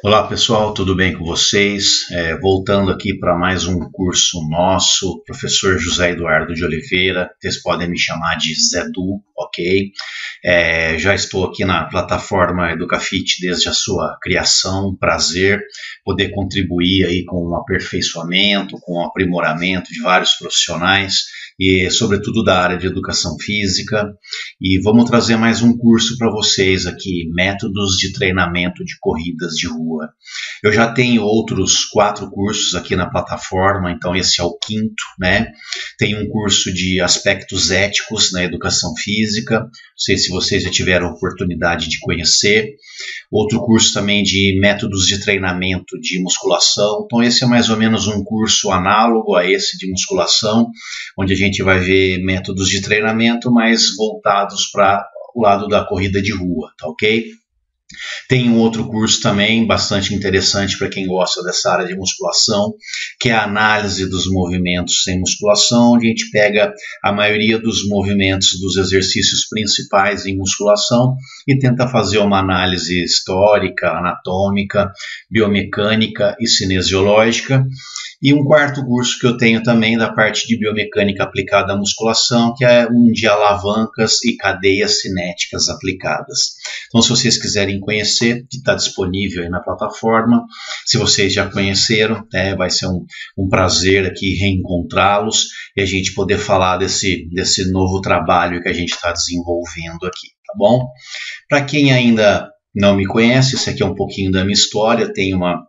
Olá pessoal, tudo bem com vocês? Voltando aqui para mais um curso nosso, professor José Eduardo de Oliveira, vocês podem me chamar de Zé Du, ok? Já estou aqui na plataforma Educafit desde a sua criação, prazer poder contribuir aí com o aperfeiçoamento, com o aprimoramento de vários profissionais e sobretudo da área de educação física, e vamos trazer mais um curso para vocês aqui, métodos de treinamento de corridas de rua. Eu já tenho outros 4 cursos aqui na plataforma, então esse é o 5º, né? Tem um curso de aspectos éticos na educação física, não sei se vocês já tiveram oportunidade de conhecer. Outro curso também de métodos de treinamento de musculação, então esse é mais ou menos um curso análogo a esse de musculação, onde a gente vai ver métodos de treinamento mais voltados para o lado da corrida de rua, tá ok? Tem um outro curso também bastante interessante para quem gosta dessa área de musculação, que é a análise dos movimentos em musculação, onde a gente pega a maioria dos movimentos dos exercícios principais em musculação e tenta fazer uma análise histórica, anatômica, biomecânica e cinesiológica. E um 4º curso que eu tenho também da parte de biomecânica aplicada à musculação, que é um de alavancas e cadeias cinéticas aplicadas. Então, se vocês quiserem conhecer, está disponível aí na plataforma. Se vocês já conheceram, vai ser um prazer aqui reencontrá-los e a gente poder falar desse novo trabalho que a gente está desenvolvendo aqui, tá bom? Para quem ainda não me conhece, esse aqui é um pouquinho da minha história, tenho uma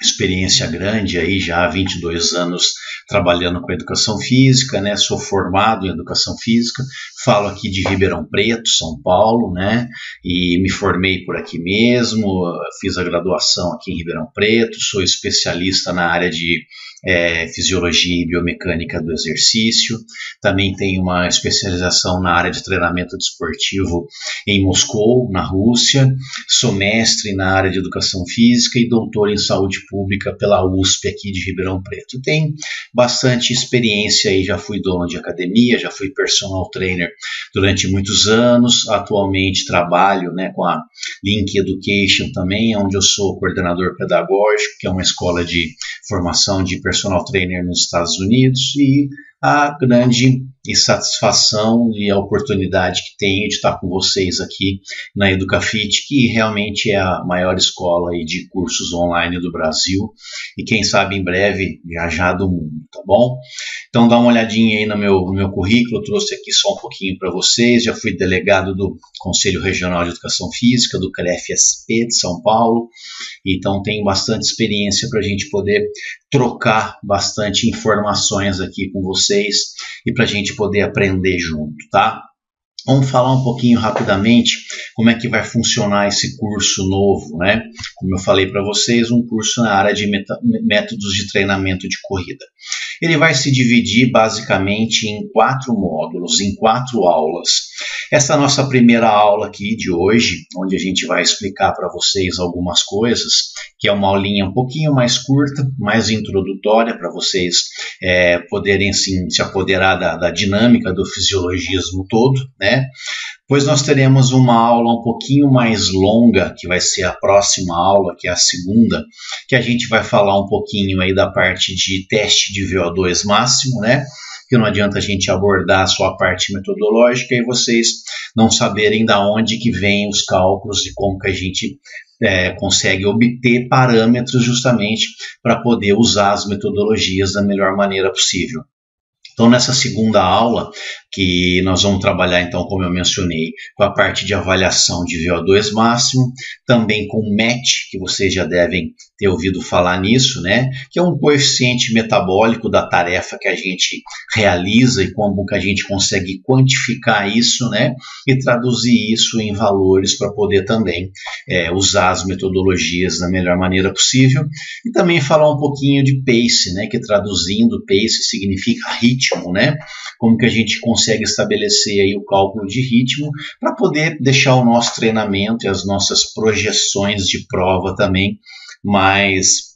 experiência grande aí, já há 22 anos trabalhando com educação física, né? Sou formado em educação física, falo aqui de Ribeirão Preto, São Paulo, né? E me formei por aqui mesmo, fiz a graduação aqui em Ribeirão Preto, sou especialista na área de fisiologia e biomecânica do exercício, também tenho uma especialização na área de treinamento desportivo em Moscou, na Rússia, sou mestre na área de educação física e doutor em saúde pública pela USP aqui de Ribeirão Preto. Tenho bastante experiência aí, já fui dono de academia, já fui personal trainer durante muitos anos, atualmente trabalho, né, com a Link Education também, onde eu sou coordenador pedagógico, que é uma escola de formação de personal trainer nos Estados Unidos, e a grande satisfação e a oportunidade que tenho de estar com vocês aqui na Educafit, que realmente é a maior escola aí de cursos online do Brasil e quem sabe em breve já do mundo, tá bom? Então dá uma olhadinha aí no meu currículo, eu trouxe aqui só um pouquinho para vocês, já fui delegado do Conselho Regional de Educação Física, do CREF-SP de São Paulo, então tenho bastante experiência para a gente poder trocar bastante informações aqui com vocês e para a gente poder aprender junto, tá? Vamos falar um pouquinho rapidamente como é que vai funcionar esse curso novo, né? Como eu falei para vocês, um curso na área de métodos de treinamento de corrida. Ele vai se dividir basicamente em 4 módulos, em 4 aulas. Essa é a nossa primeira aula aqui de hoje, onde a gente vai explicar para vocês algumas coisas, que é uma aulinha um pouquinho mais curta, mais introdutória, para vocês poderem assim, se apoderar da dinâmica do fisiologismo todo, né? Depois nós teremos uma aula um pouquinho mais longa, que vai ser a próxima aula, que é a segunda, que a gente vai falar um pouquinho aí da parte de teste de VO2 máximo, né? Que não adianta a gente abordar só a parte metodológica e vocês não saberem da onde que vem os cálculos e como que a gente consegue obter parâmetros justamente para poder usar as metodologias da melhor maneira possível. Então, nessa segunda aula, que nós vamos trabalhar, então, como eu mencionei, com a parte de avaliação de VO2 máximo, também com o MET, que vocês já devem ter ouvido falar nisso, né? Que é um coeficiente metabólico da tarefa que a gente realiza e como que a gente consegue quantificar isso, né? E traduzir isso em valores para poder também usar as metodologias da melhor maneira possível. E também falar um pouquinho de pace, né? Que traduzindo, pace significa ritmo, né? Como que a gente consegue estabelecer aí o cálculo de ritmo para poder deixar o nosso treinamento e as nossas projeções de prova também mais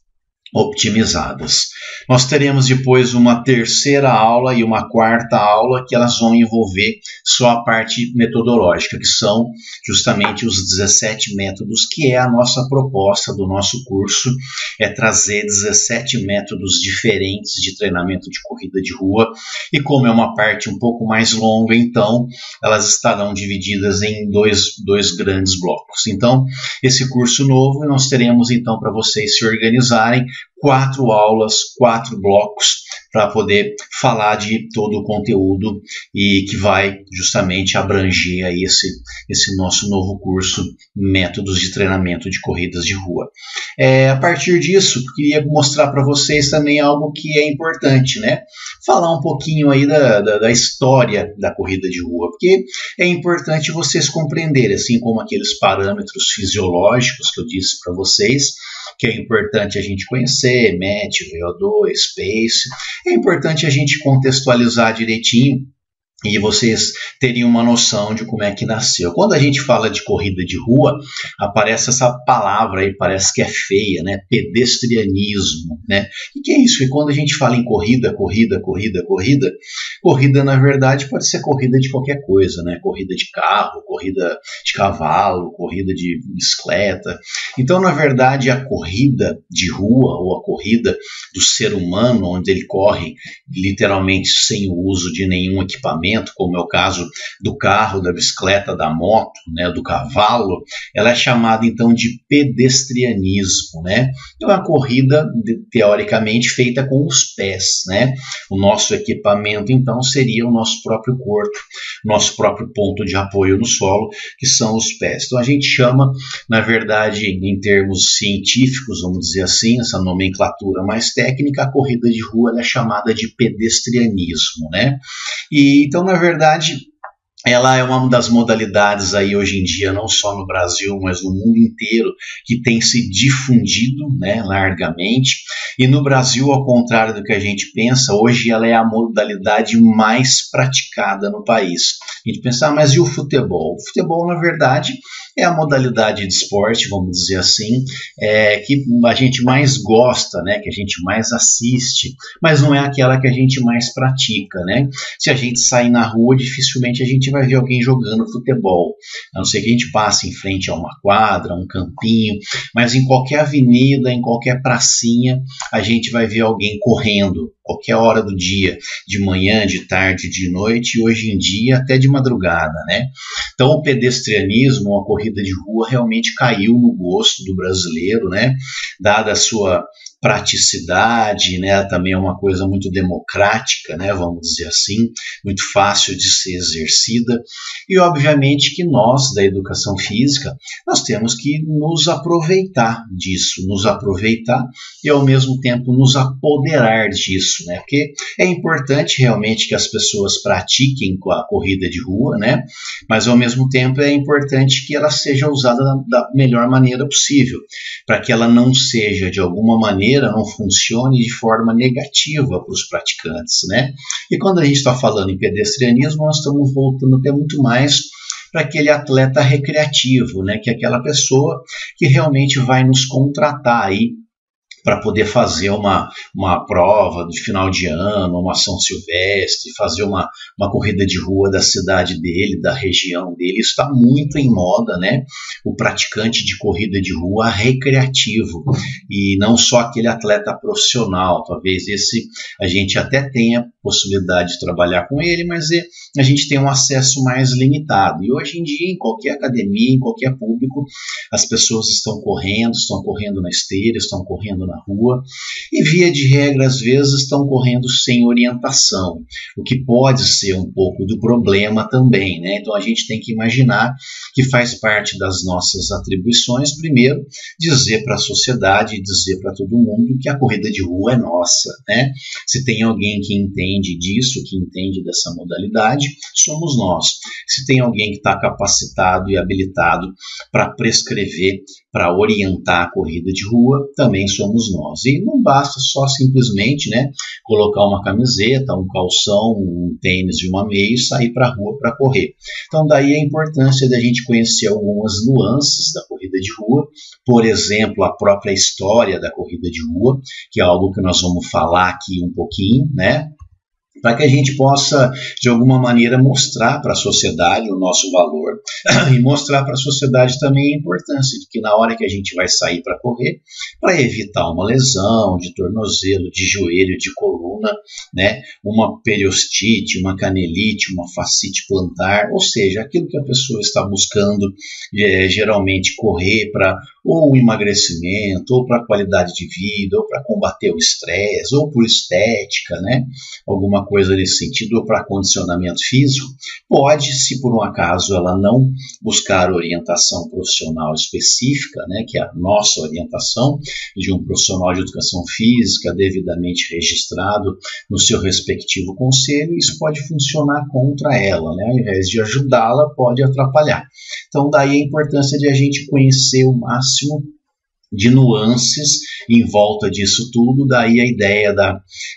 optimizadas. Nós teremos depois uma terceira aula e uma quarta aula que elas vão envolver só a parte metodológica, que são justamente os 17 métodos, que é a nossa proposta do nosso curso, é trazer 17 métodos diferentes de treinamento de corrida de rua, e como é uma parte um pouco mais longa, então elas estarão divididas em dois grandes blocos. Então, esse curso novo, nós teremos então para vocês se organizarem 4 aulas, 4 blocos, para poder falar de todo o conteúdo e que vai justamente abranger aí esse nosso novo curso, Métodos de Treinamento de Corridas de Rua. A partir disso, queria mostrar para vocês também algo que é importante, né? Falar um pouquinho aí da história da corrida de rua, porque é importante vocês compreenderem, assim como aqueles parâmetros fisiológicos que eu disse para vocês, que é importante a gente conhecer, MET, VO2, pace, é importante a gente contextualizar direitinho e vocês teriam uma noção de como é que nasceu. Quando a gente fala de corrida de rua, aparece essa palavra aí, parece que é feia, né? Pedestrianismo, né? O que é isso? E quando a gente fala em corrida, na verdade pode ser corrida de qualquer coisa, né? Corrida de carro, corrida de cavalo, corrida de bicicleta. Então, na verdade, a corrida de rua ou a corrida do ser humano, onde ele corre literalmente sem o uso de nenhum equipamento, como é o caso do carro, da bicicleta, da moto, né, do cavalo, ela é chamada então de pedestrianismo, né? É uma corrida teoricamente feita com os pés, né? O nosso equipamento então seria o nosso próprio corpo, nosso próprio ponto de apoio no solo, que são os pés. Então a gente chama, na verdade, em termos científicos, vamos dizer assim, essa nomenclatura mais técnica, a corrida de rua ela é chamada de pedestrianismo, né? E então, na verdade, ela é uma das modalidades aí hoje em dia, não só no Brasil, mas no mundo inteiro, que tem se difundido, né, largamente. E no Brasil, ao contrário do que a gente pensa, hoje ela é a modalidade mais praticada no país. A gente pensa, mas e o futebol? O futebol, na verdade, é a modalidade de esporte, vamos dizer assim, que a gente mais gosta, né, que a gente mais assiste, mas não é aquela que a gente mais pratica, né? Se a gente sair na rua, dificilmente a gente vai ver alguém jogando futebol, a não ser que a gente passe em frente a uma quadra, um campinho, mas em qualquer avenida, em qualquer pracinha, a gente vai ver alguém correndo, qualquer hora do dia, de manhã, de tarde, de noite, e hoje em dia até de madrugada, né? Então o pedestrianismo, a corrida de rua, realmente caiu no gosto do brasileiro, né? Dada a sua praticidade, né? Também é uma coisa muito democrática, né? Vamos dizer assim, muito fácil de ser exercida, e obviamente que nós, da educação física, nós temos que nos aproveitar disso, nos aproveitar e ao mesmo tempo nos apoderar disso, né? Porque é importante realmente que as pessoas pratiquem a corrida de rua, né? Mas ao mesmo tempo é importante que ela seja usada da melhor maneira possível, para que ela não seja de alguma maneira, não funcione de forma negativa para os praticantes, né? E quando a gente está falando em pedestrianismo, nós estamos voltando até muito mais para aquele atleta recreativo, né? Que é aquela pessoa que realmente vai nos contratar aí para poder fazer uma prova de final de ano, uma São Silvestre, fazer uma corrida de rua da cidade dele, da região dele. Isso está muito em moda, né? O praticante de corrida de rua recreativo, e não só aquele atleta profissional. Talvez esse a gente até tenha possibilidade de trabalhar com ele, mas a gente tem um acesso mais limitado. E hoje em dia, em qualquer academia, em qualquer público, as pessoas estão correndo na esteira, estão correndo na rua, e via de regra, às vezes, estão correndo sem orientação, o que pode ser um pouco do problema também, né? Então a gente tem que imaginar que faz parte das nossas atribuições, primeiro, dizer para a sociedade, dizer para todo mundo que a corrida de rua é nossa, né? Se tem alguém que entende disso, que entende dessa modalidade, somos nós. Se tem alguém que está capacitado e habilitado para prescrever, para orientar a corrida de rua, também somos somos nós. E não basta só simplesmente, né, colocar uma camiseta, um calção, um tênis e uma meia e sair para a rua para correr. Então daí a importância da gente conhecer algumas nuances da corrida de rua, por exemplo, a própria história da corrida de rua, que é algo que nós vamos falar aqui um pouquinho, né? Para que a gente possa, de alguma maneira, mostrar para a sociedade o nosso valor e mostrar para a sociedade também a importância de que na hora que a gente vai sair para correr, para evitar uma lesão de tornozelo, de joelho, de coluna, né, uma periostite, uma canelite, uma fascite plantar, ou seja, aquilo que a pessoa está buscando, geralmente correr para ou emagrecimento, ou para qualidade de vida, ou para combater o estresse, ou por estética, né, alguma coisa nesse sentido, ou para condicionamento físico, pode, se por um acaso ela não buscar orientação profissional específica, né, que é a nossa orientação de um profissional de educação física devidamente registrado no seu respectivo conselho, isso pode funcionar contra ela, né, ao invés de ajudá-la, pode atrapalhar. Então daí a importância de a gente conhecer o máximo de nuances em volta disso tudo, daí a ideia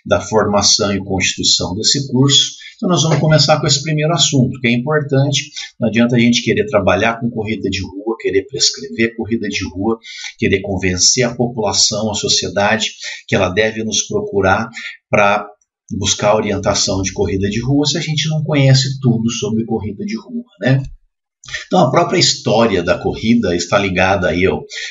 da formação e constituição desse curso. Então nós vamos começar com esse primeiro assunto, que é importante. Não adianta a gente querer trabalhar com corrida de rua, querer prescrever corrida de rua, querer convencer a população, a sociedade, que ela deve nos procurar para buscar orientação de corrida de rua, se a gente não conhece tudo sobre corrida de rua, né? Então a própria história da corrida está ligada aí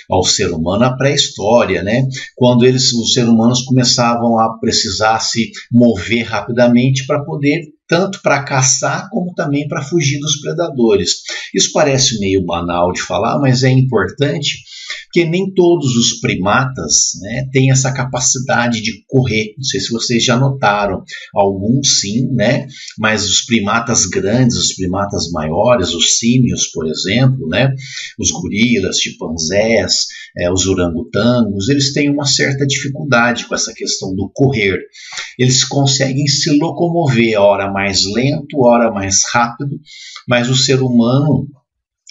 ao ser humano, à pré-história, né? Quando os seres humanos começavam a precisar se mover rapidamente para poder, tanto para caçar como também para fugir dos predadores. Isso parece meio banal de falar, mas é importante, porque nem todos os primatas, né, têm essa capacidade de correr. Não sei se vocês já notaram, alguns sim, né, mas os primatas grandes, os primatas maiores, os símios, por exemplo, né, os gorilas, chimpanzés, os orangotangos, eles têm uma certa dificuldade com essa questão do correr. Eles conseguem se locomover, ora mais lento, ora mais rápido, mas o ser humano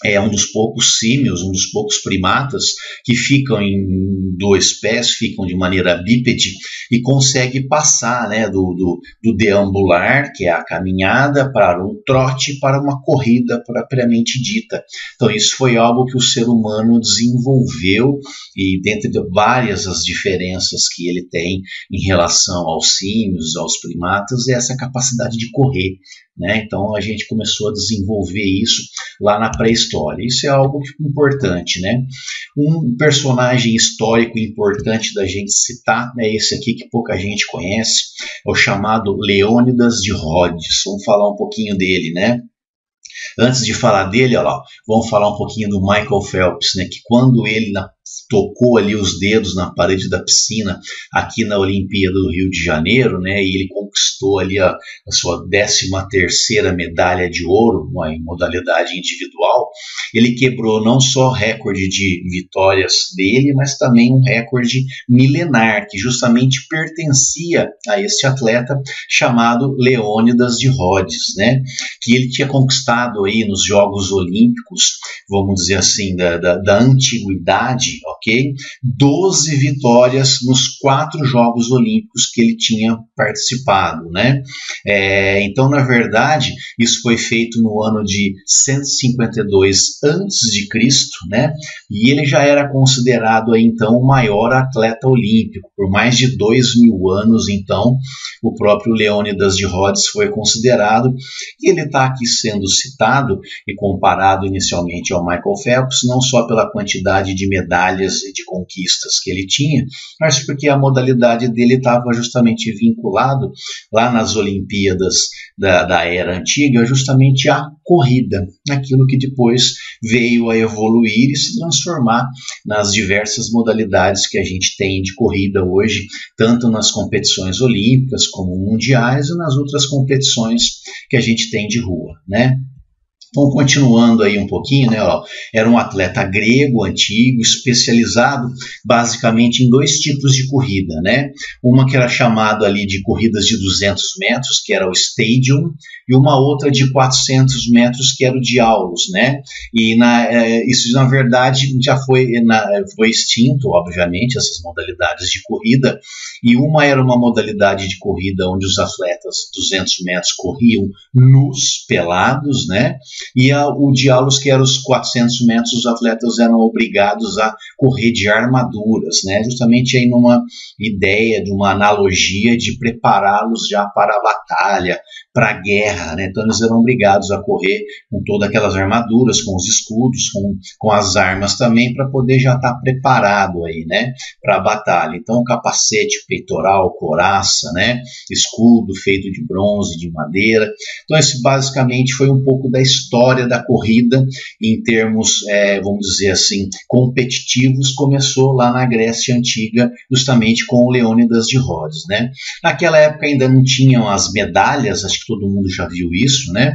é um dos poucos símios, um dos poucos primatas que ficam em dois pés, ficam de maneira bípede e consegue passar, né, do deambular, que é a caminhada, para um trote, para uma corrida propriamente dita. Então isso foi algo que o ser humano desenvolveu, e dentre várias as diferenças que ele tem em relação aos símios, aos primatas, é essa capacidade de correr, né? Então a gente começou a desenvolver isso lá na pré-história. Isso é algo importante, né? Um personagem histórico importante da gente citar é esse aqui que pouca gente conhece, é o chamado Leônidas de Rhodes. Vamos falar um pouquinho dele, né? Antes de falar dele, olha lá, vamos falar um pouquinho do Michael Phelps, né? Que quando ele tocou ali os dedos na parede da piscina aqui na Olimpíada do Rio de Janeiro, né, e ele conquistou ali a sua 13ª medalha de ouro em modalidade individual, ele quebrou não só o recorde de vitórias dele, mas também um recorde milenar, que justamente pertencia a esse atleta chamado Leônidas de Rhodes, né, que ele tinha conquistado aí nos Jogos Olímpicos, vamos dizer assim, da antiguidade, ok? 12 vitórias nos 4 Jogos Olímpicos que ele tinha participado, né? Então, na verdade, isso foi feito no ano de 152 a.C., né? E ele já era considerado aí, então, o maior atleta olímpico. Por mais de 2.000 anos, então, o próprio Leônidas de Rhodes foi considerado, e ele está aqui sendo citado e comparado inicialmente ao Michael Phelps, não só pela quantidade de medalhas e de conquistas que ele tinha, mas porque a modalidade dele estava justamente vinculado lá nas Olimpíadas da era antiga, justamente à corrida, aquilo que depois veio a evoluir e se transformar nas diversas modalidades que a gente tem de corrida hoje, tanto nas competições olímpicas como mundiais e nas outras competições que a gente tem de rua, né? Então, continuando aí um pouquinho, né, era um atleta grego, antigo, especializado basicamente em 2 tipos de corrida, né? Uma que era chamada ali de corridas de 200 metros, que era o stadium, e uma outra de 400 metros, que era o diaulos, né? E isso, na verdade, já foi extinto, obviamente, essas modalidades de corrida, e uma era uma modalidade de corrida onde os atletas 200 metros corriam nus, pelados, né? E o diaulos, que era os 400 metros, os atletas eram obrigados a correr de armaduras, né? Justamente aí numa ideia, de uma analogia de prepará-los já para a batalha, para a guerra, né? Então eles eram obrigados a correr com todas aquelas armaduras, com os escudos, com as armas também, para poder já estar preparado aí, né? Para a batalha. Então capacete, peitoral, couraça, né? Escudo feito de bronze, de madeira. Então esse basicamente foi um pouco da história da corrida em termos, vamos dizer assim, competitivos. Começou lá na Grécia Antiga, justamente com o Leônidas de Rhodes, né? Naquela época ainda não tinham as medalhas, acho que todo mundo já viu isso, né?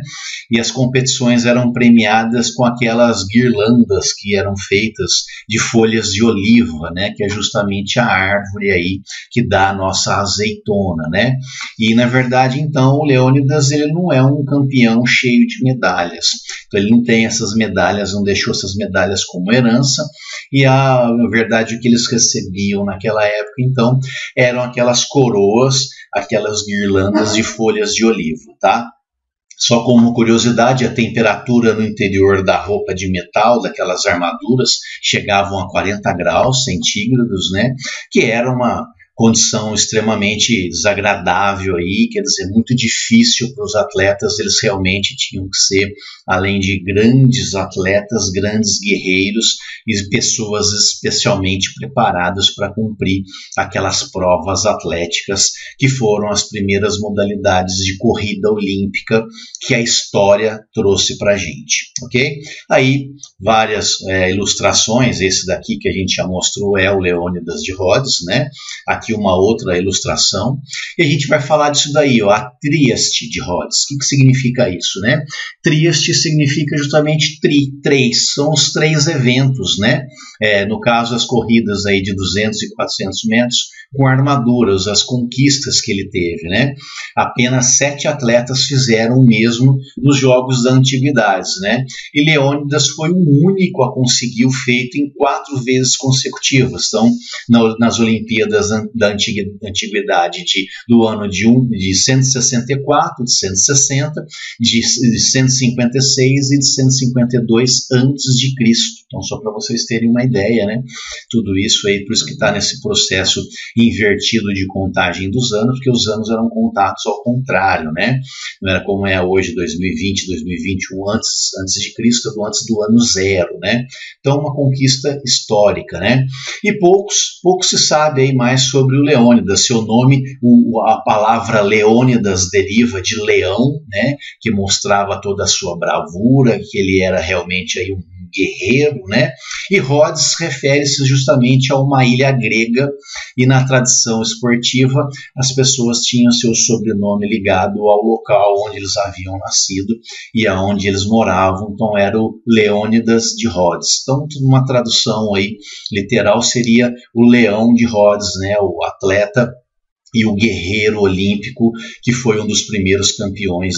E as competições eram premiadas com aquelas guirlandas que eram feitas de folhas de oliva, né? Que é justamente a árvore aí que dá a nossa azeitona, né? E na verdade, então, o Leônidas, ele não é um campeão cheio de medalhas. Então ele não tem essas medalhas, não deixou essas medalhas como herança, e na verdade o que eles recebiam naquela época, então, eram aquelas coroas, aquelas guirlandas de folhas de oliva, tá? Só como curiosidade, a temperatura no interior da roupa de metal, daquelas armaduras, chegavam a 40 graus centígrados, né? Que era uma condição extremamente desagradável aí, quer dizer, muito difícil para os atletas. Eles realmente tinham que ser, além de grandes atletas, grandes guerreiros e pessoas especialmente preparadas para cumprir aquelas provas atléticas que foram as primeiras modalidades de corrida olímpica que a história trouxe para a gente, ok? Aí, várias ilustrações, esse daqui que a gente já mostrou é o Leônidas de Rhodes, né? Aqui uma outra ilustração, e a gente vai falar disso daí, ó, a Tríaste de Rhodes. O que significa isso, né? Tríaste significa justamente três, são os 3 eventos, né? No caso, as corridas aí de 200 e 400 metros com armaduras, as conquistas que ele teve, né? Apenas 7 atletas fizeram o mesmo nos Jogos da Antiguidades, né? E Leônidas foi o único a conseguir o feito em 4 vezes consecutivas. Então, nas Olimpíadas da Antiguidade do ano de 164, de 160, de 156 e de 152 antes de Cristo. Então, só para vocês terem uma ideia, né? Tudo isso aí, por isso que está nesse processo invertido de contagem dos anos, porque os anos eram contados ao contrário, né? Não era como é hoje, 2020, 2021, antes de Cristo, antes do ano 0, né? Então, uma conquista histórica, né? E pouco se sabe aí mais sobre o Leônidas. Seu nome, a palavra Leônidas deriva de leão, né? Que mostrava toda a sua bravura, que ele era realmente aí um guerreiro, né? E Rhodes refere-se justamente a uma ilha grega, e na tradição esportiva as pessoas tinham seu sobrenome ligado ao local onde eles haviam nascido e aonde eles moravam. Então era o Leônidas de Rhodes. Então, uma tradução aí literal seria o leão de Rhodes, né? O atleta e o guerreiro olímpico, que foi um dos primeiros campeões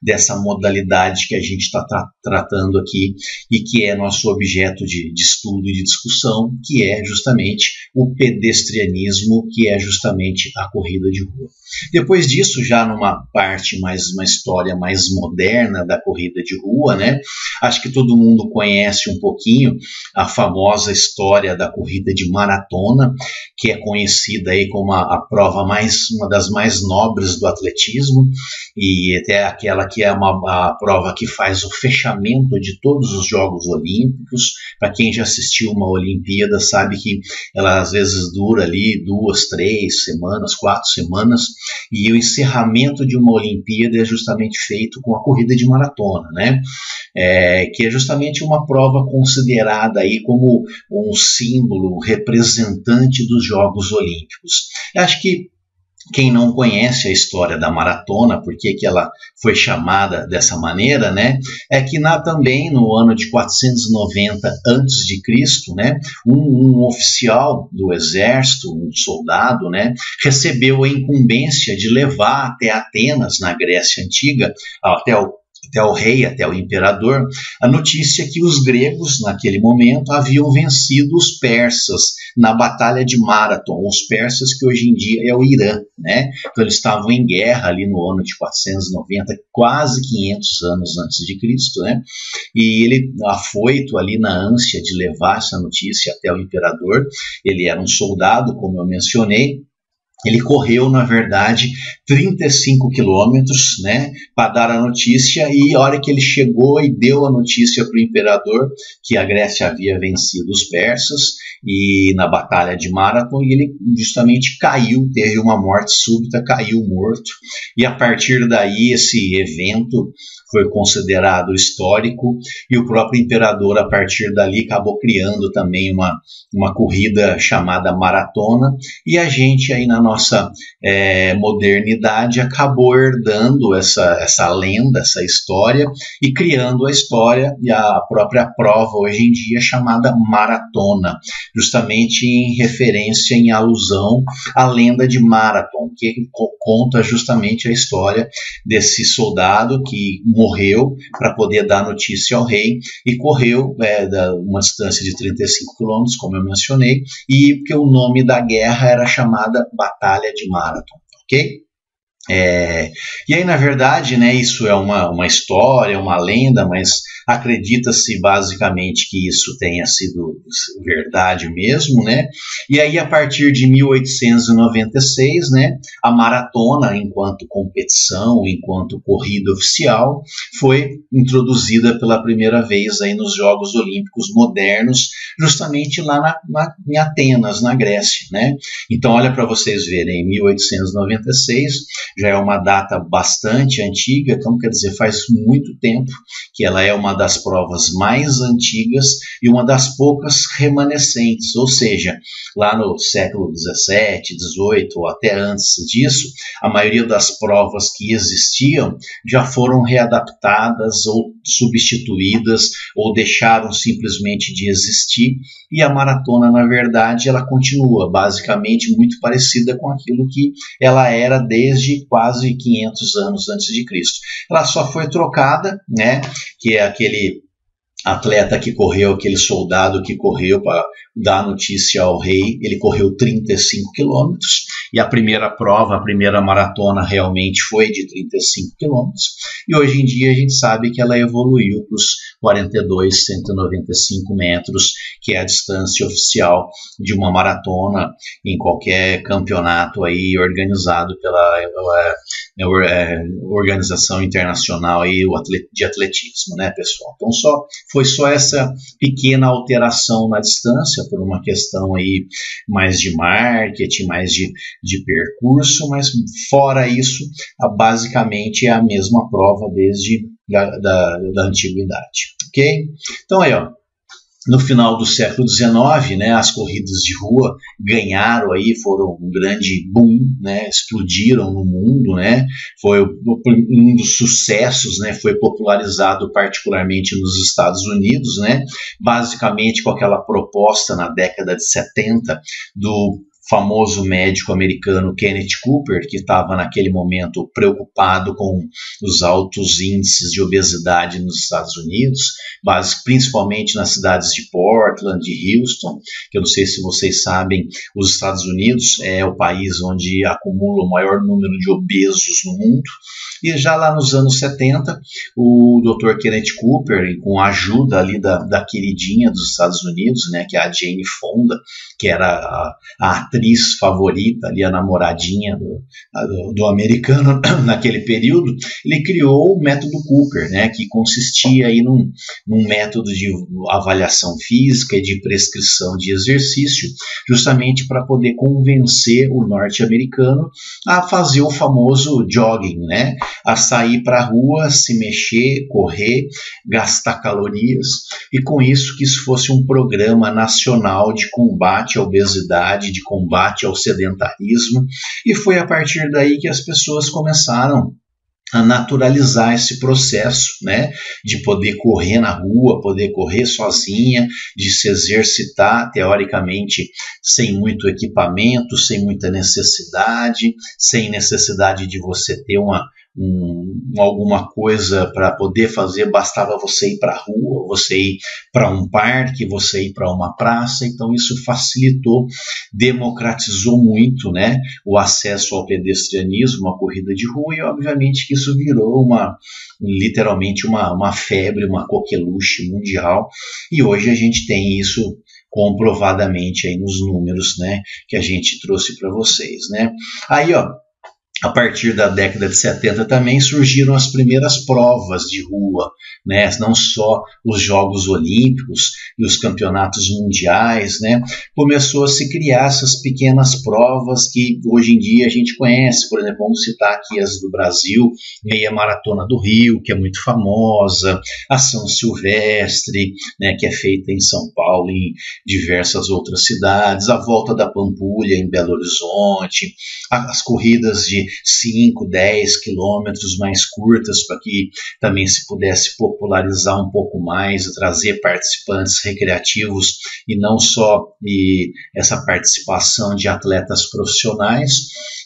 dessa modalidade que a gente está tratando aqui e que é nosso objeto de estudo e de discussão, que é justamente o pedestrianismo, que é justamente a corrida de rua. Depois disso, já numa parte uma história mais moderna da corrida de rua, né? Acho que todo mundo conhece um pouquinho a famosa história da corrida de maratona, que é conhecida aí como a prova uma das mais nobres do atletismo, e até aquela que é a prova que faz o fechamento de todos os Jogos Olímpicos. Para quem já assistiu uma Olimpíada sabe que ela às vezes dura ali 2, 3 semanas, 4 semanas, e o encerramento de uma Olimpíada é justamente feito com a corrida de maratona, né? Que é justamente uma prova considerada aí como um símbolo representante dos Jogos Olímpicos. Eu acho que Quem não conhece a história da maratona, por que ela foi chamada dessa maneira, né? É que também no ano de 490 a.C., né, um oficial do exército, um soldado, né, recebeu a incumbência de levar até Atenas, na Grécia Antiga, até o rei, até o imperador, a notícia que os gregos, naquele momento, haviam vencido os persas na Batalha de Marathon, os persas que hoje em dia é o Irã, né? Então eles estavam em guerra ali no ano de 490, quase 500 anos antes de Cristo, né? E ele, afoito ali na ânsia de levar essa notícia até o imperador, ele era um soldado, como eu mencionei. Ele correu, na verdade, 35 quilômetros, né, para dar a notícia, e a hora que ele chegou e deu a notícia para o imperador que a Grécia havia vencido os persas e na Batalha de Marathon, e ele justamente caiu, teve uma morte súbita, caiu morto, e a partir daí esse evento foi considerado histórico, e o próprio imperador, a partir dali, acabou criando também uma corrida chamada maratona, e a gente aí na nossa modernidade acabou herdando essa lenda, essa história, e criando a história e a própria prova hoje em dia chamada maratona, justamente em referência, em alusão à lenda de Marathon, que conta justamente a história desse soldado que morreu para poder dar notícia ao rei e correu uma distância de 35 quilômetros, como eu mencionei, e porque o nome da guerra era chamada Batalha de Marathon, ok? E aí, na verdade, né, isso é uma história, uma lenda, mas acredita-se basicamente que isso tenha sido verdade mesmo, né? E aí, a partir de 1896, né, a maratona, enquanto competição, enquanto corrida oficial, foi introduzida pela primeira vez aí nos Jogos Olímpicos modernos, justamente lá em Atenas, na Grécia, né? Então, olha para vocês verem, em 1896, já é uma data bastante antiga, então quer dizer, faz muito tempo que ela é uma das provas mais antigas e uma das poucas remanescentes, ou seja, lá no século 17, 18 ou até antes disso, a maioria das provas que existiam já foram readaptadas ou substituídas ou deixaram simplesmente de existir, e a maratona, na verdade, ela continua basicamente muito parecida com aquilo que ela era desde quase 500 anos antes de Cristo. Ela só foi trocada, né, que é aquele atleta que correu, aquele soldado que correu para dar notícia ao rei, ele correu 35 quilômetros, e a primeira prova, a primeira maratona realmente foi de 35 quilômetros, e hoje em dia a gente sabe que ela evoluiu para os 42,195 metros, que é a distância oficial de uma maratona em qualquer campeonato aí organizado pela Organização Internacional aí, de Atletismo, né, pessoal? Então foi só essa pequena alteração na distância, por uma questão aí mais de marketing, mais de percurso, mas fora isso, basicamente é a mesma prova desde da antiguidade, ok? Então aí, ó, no final do século XIX, né, as corridas de rua ganharam aí, foram um grande boom, né, explodiram no mundo, né, foi um dos sucessos, né, foi popularizado particularmente nos Estados Unidos, né, basicamente com aquela proposta na década de 70 do famoso médico americano Kenneth Cooper, que estava naquele momento preocupado com os altos índices de obesidade nos Estados Unidos, principalmente nas cidades de Portland, de Houston, que eu não sei se vocês sabem, os Estados Unidos é o país onde acumula o maior número de obesos no mundo. E já lá nos anos 70, o Dr. Kenneth Cooper, com a ajuda ali da queridinha dos Estados Unidos, né, que é a Jane Fonda, que era a atriz favorita, ali, a namoradinha do americano naquele período, ele criou o método Cooper, né, que consistia aí num método de avaliação física e de prescrição de exercício, justamente para poder convencer o norte-americano a fazer o famoso jogging, né? a sair para a rua, se mexer, correr, gastar calorias, e com isso que isso fosse um programa nacional de combate à obesidade, de combate ao sedentarismo, e foi a partir daí que as pessoas começaram a naturalizar esse processo, né, de poder correr na rua, poder correr sozinha, de se exercitar, teoricamente, sem muito equipamento, sem muita necessidade, sem necessidade de você ter alguma coisa para poder fazer, bastava você ir para a rua, você ir para um parque, você ir para uma praça. Então isso facilitou, democratizou muito, né, o acesso ao pedestrianismo, à corrida de rua, e obviamente que isso virou literalmente uma febre, uma coqueluche mundial, e hoje a gente tem isso comprovadamente aí nos números, né, que a gente trouxe para vocês, né. Aí, a partir da década de 70 também surgiram as primeiras provas de rua, né? Não só os Jogos Olímpicos e os campeonatos mundiais, né? Começou a se criar essas pequenas provas que hoje em dia a gente conhece. Por exemplo, vamos citar aqui as do Brasil, Meia Maratona do Rio, que é muito famosa, a São Silvestre, né, que é feita em São Paulo e em diversas outras cidades, a Volta da Pampulha em Belo Horizonte, as corridas de 5, 10 quilômetros mais curtas, para que também se pudesse popularizar um pouco mais e trazer participantes recreativos e não só essa participação de atletas profissionais.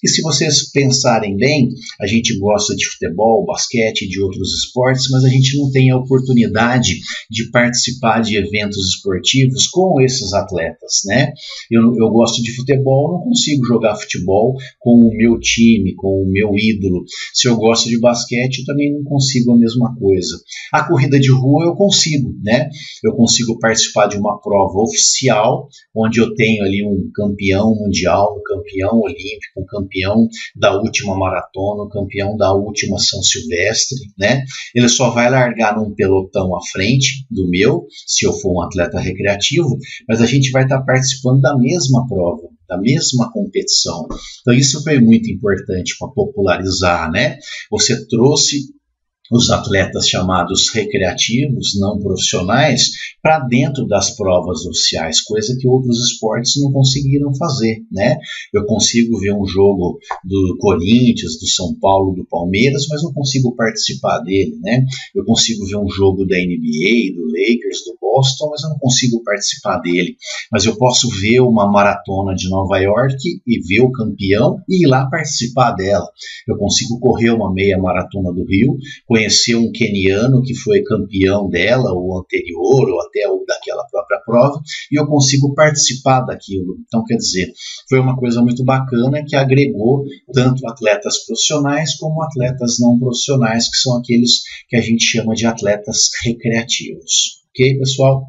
E se vocês pensarem bem, a gente gosta de futebol, basquete, de outros esportes, mas a gente não tem a oportunidade de participar de eventos esportivos com esses atletas, né? Eu gosto de futebol, não consigo jogar futebol com o meu time, com o meu ídolo. Se eu gosto de basquete, eu também não consigo a mesma coisa. A corrida de rua eu consigo, né? Eu consigo participar de uma prova oficial, onde eu tenho ali um campeão mundial, um campeão olímpico, um campeão da última maratona, um campeão da última São Silvestre, né? Ele só vai largar num pelotão à frente do meu, se eu for um atleta recreativo, mas a gente vai estar participando da mesma prova, da mesma competição. Então isso foi muito importante para popularizar, né? Você trouxe os atletas chamados recreativos, não profissionais, para dentro das provas oficiais, coisa que outros esportes não conseguiram fazer, né? Eu consigo ver um jogo do Corinthians, do São Paulo, do Palmeiras, mas não consigo participar dele, né? Eu consigo ver um jogo da NBA, do Lakers, do Boston, mas eu não consigo participar dele. Mas eu posso ver uma maratona de Nova York e ver o campeão e ir lá participar dela. Eu consigo correr uma meia maratona do Rio, conhecer um queniano que foi campeão dela, ou anterior, ou até o daquela própria prova, e eu consigo participar daquilo. Então, quer dizer, foi uma coisa muito bacana que agregou tanto atletas profissionais como atletas não profissionais, que são aqueles que a gente chama de atletas recreativos. Ok, pessoal?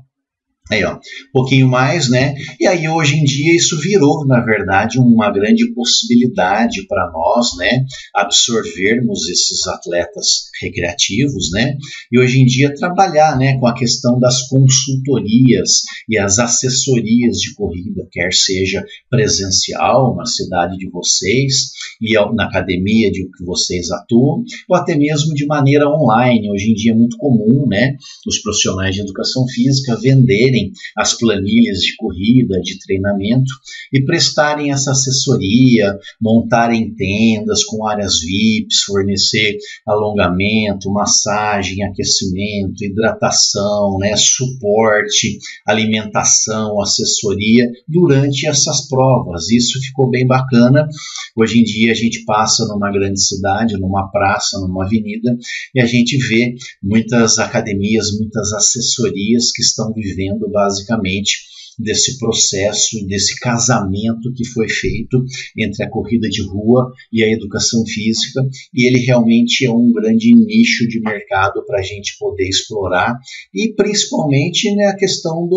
Aí, um pouquinho mais, né? E aí, hoje em dia, isso virou, na verdade, uma grande possibilidade para nós, né? Absorvermos esses atletas recreativos, né? E hoje em dia trabalhar, né, com a questão das consultorias e as assessorias de corrida, quer seja presencial na cidade de vocês e na academia de que vocês atuam, ou até mesmo de maneira online. Hoje em dia é muito comum, né, os profissionais de educação física venderem as planilhas de corrida, de treinamento, e prestarem essa assessoria, montarem tendas com áreas VIPs, fornecer alongamento, massagem, aquecimento, hidratação, né, suporte, alimentação, assessoria durante essas provas. Isso ficou bem bacana. Hoje em dia a gente passa numa grande cidade, numa praça, numa avenida, e a gente vê muitas academias, muitas assessorias que estão vivendo basicamente desse processo, desse casamento que foi feito entre a corrida de rua e a educação física, e ele realmente é um grande nicho de mercado para a gente poder explorar, e principalmente, né, a questão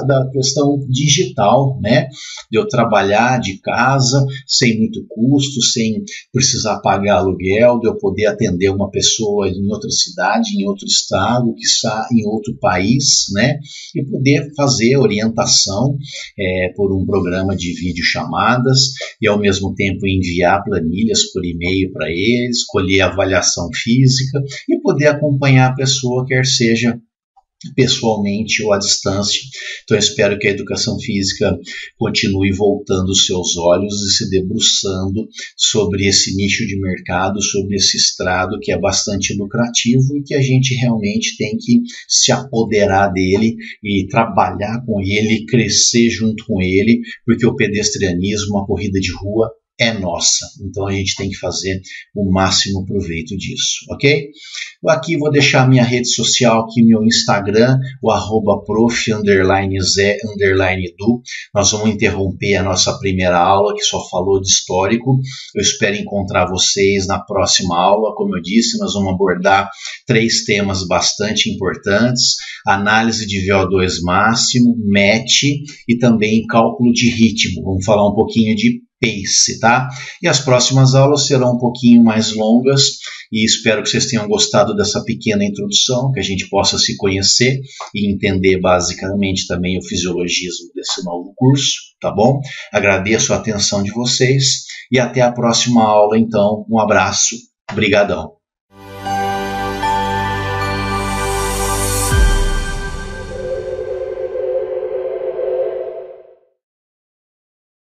da questão digital, né, de eu trabalhar de casa sem muito custo, sem precisar pagar aluguel, de eu poder atender uma pessoa em outra cidade, em outro estado, que está em outro país, né, e poder fazer orientação, avaliação por um programa de videochamadas e ao mesmo tempo enviar planilhas por e-mail para eles, escolher a avaliação física e poder acompanhar a pessoa, quer seja pessoalmente ou à distância. Então eu espero que a educação física continue voltando os seus olhos e se debruçando sobre esse nicho de mercado, sobre esse estrado que é bastante lucrativo e que a gente realmente tem que se apoderar dele e trabalhar com ele, crescer junto com ele, porque o pedestrianismo, a corrida de rua, é nossa, então a gente tem que fazer o máximo proveito disso, ok? Aqui vou deixar minha rede social, aqui meu Instagram, o @prof_zé_du. Nós vamos interromper a nossa primeira aula, que só falou de histórico. Eu espero encontrar vocês na próxima aula. Como eu disse, nós vamos abordar 3 temas bastante importantes: análise de VO2 máximo, MET e também cálculo de ritmo. Vamos falar um pouquinho de pace, tá? E as próximas aulas serão um pouquinho mais longas e espero que vocês tenham gostado dessa pequena introdução, que a gente possa se conhecer e entender basicamente também o fisiologismo desse novo curso, tá bom? Agradeço a atenção de vocês e até a próxima aula, então. Um abraço, brigadão.